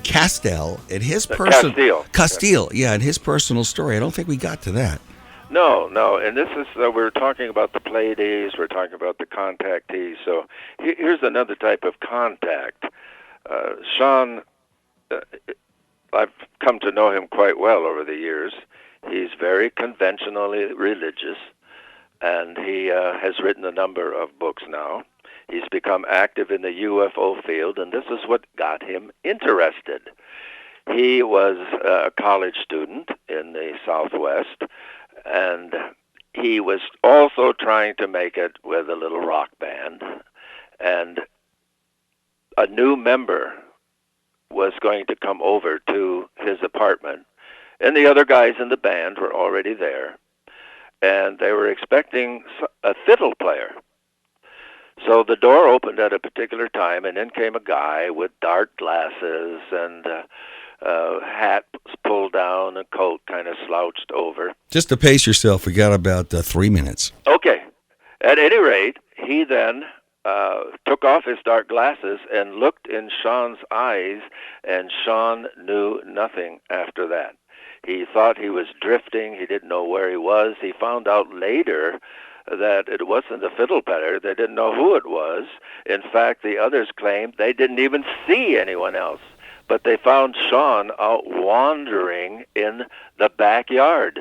Speaker 1: Castile and his Castile, yeah, and his personal story. I don't think we got to that.
Speaker 2: No, and this is, we're talking about the Pleiades, we're talking about the Contactees. So here's another type of contact. Sean, I've come to know him quite well over the years. He's very conventionally religious, and he has written a number of books now. He's become active in the UFO field, and this is what got him interested. He was a college student in the Southwest, and he was also trying to make it with a little rock band. And a new member was going to come over to his apartment, and the other guys in the band were already there. And they were expecting a fiddle player. So the door opened at a particular time, and in came a guy with dark glasses and hat pulled down, and coat kind of slouched over.
Speaker 1: Just to pace yourself, we got about 3 minutes.
Speaker 2: Okay. At any rate, he then took off his dark glasses and looked in Sean's eyes, and Sean knew nothing after that. He thought he was drifting. He didn't know where he was. He found out later that it wasn't a fiddle player. They didn't know who it was. In fact, the others claimed they didn't even see anyone else. But they found Sean out wandering in the backyard,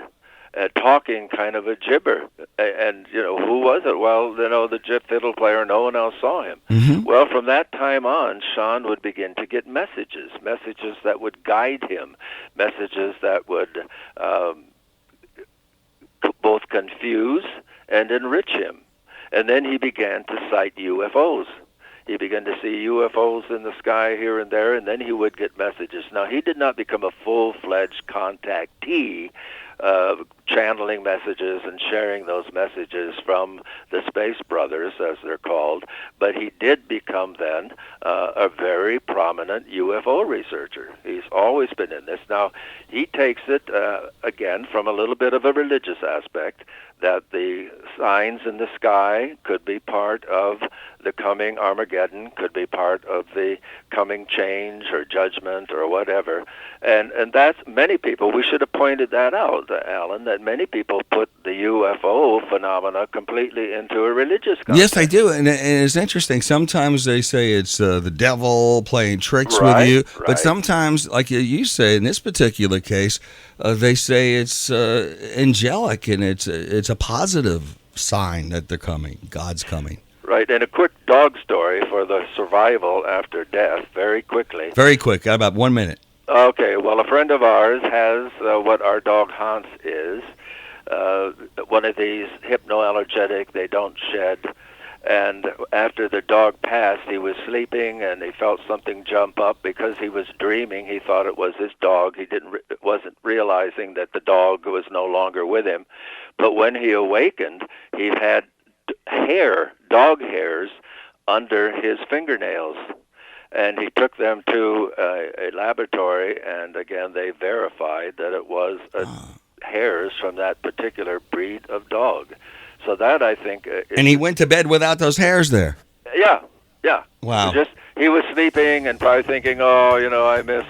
Speaker 2: talking kind of a gibber. And, who was it? Well, the fiddle player, no one else saw him. Mm-hmm. Well, from that time on, Sean would begin to get messages that would guide him, messages that would both confuse and enrich him. And then he began to sight UFOs. He began to see UFOs in the sky here and there, and then he would get messages. Now, he did not become a full-fledged contactee, channeling messages and sharing those messages from the Space Brothers, as they're called, but he did become then a very prominent UFO researcher. He's always been in this. Now, he takes it, again, from a little bit of a religious aspect, that the signs in the sky could be part of the coming Armageddon, could be part of the coming change or judgment or whatever. And that's many people, we should have pointed that out, Alan, that many people put the UFO phenomena completely into a religious context.
Speaker 1: Yes, I do. And it's interesting. Sometimes they say it's the devil playing tricks with you.
Speaker 2: Right.
Speaker 1: But sometimes, like you say, in this particular case, they say it's angelic, and it's a positive sign that they're coming. God's coming.
Speaker 2: Right, and a quick dog story for the survival after death, very quickly.
Speaker 1: Very quick, got about 1 minute.
Speaker 2: Okay, well, a friend of ours has what our dog Hans is, one of these hypnoallergenic, they don't shed, and after the dog passed, he was sleeping, and he felt something jump up. Because he was dreaming, he thought it was his dog. He wasn't realizing that the dog was no longer with him. But when he awakened, he had dog hairs under his fingernails. And he took them to a laboratory, and again, they verified that it was hairs from that particular breed of dog. So that, I think...
Speaker 1: and he went to bed without those hairs there?
Speaker 2: Yeah.
Speaker 1: Wow.
Speaker 2: He was sleeping and probably thinking, I miss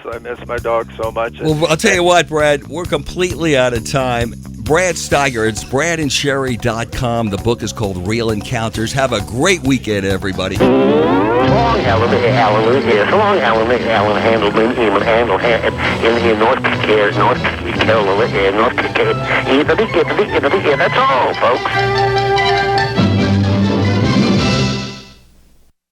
Speaker 2: my dog so much.
Speaker 1: Well, I'll tell you what, Brad, we're completely out of time. Brad Steiger, it's bradandsherry.com. The book is called Real Encounters. Have a great weekend, everybody.
Speaker 6: So long, Alan Handelman, in North Carolina. That's all, folks.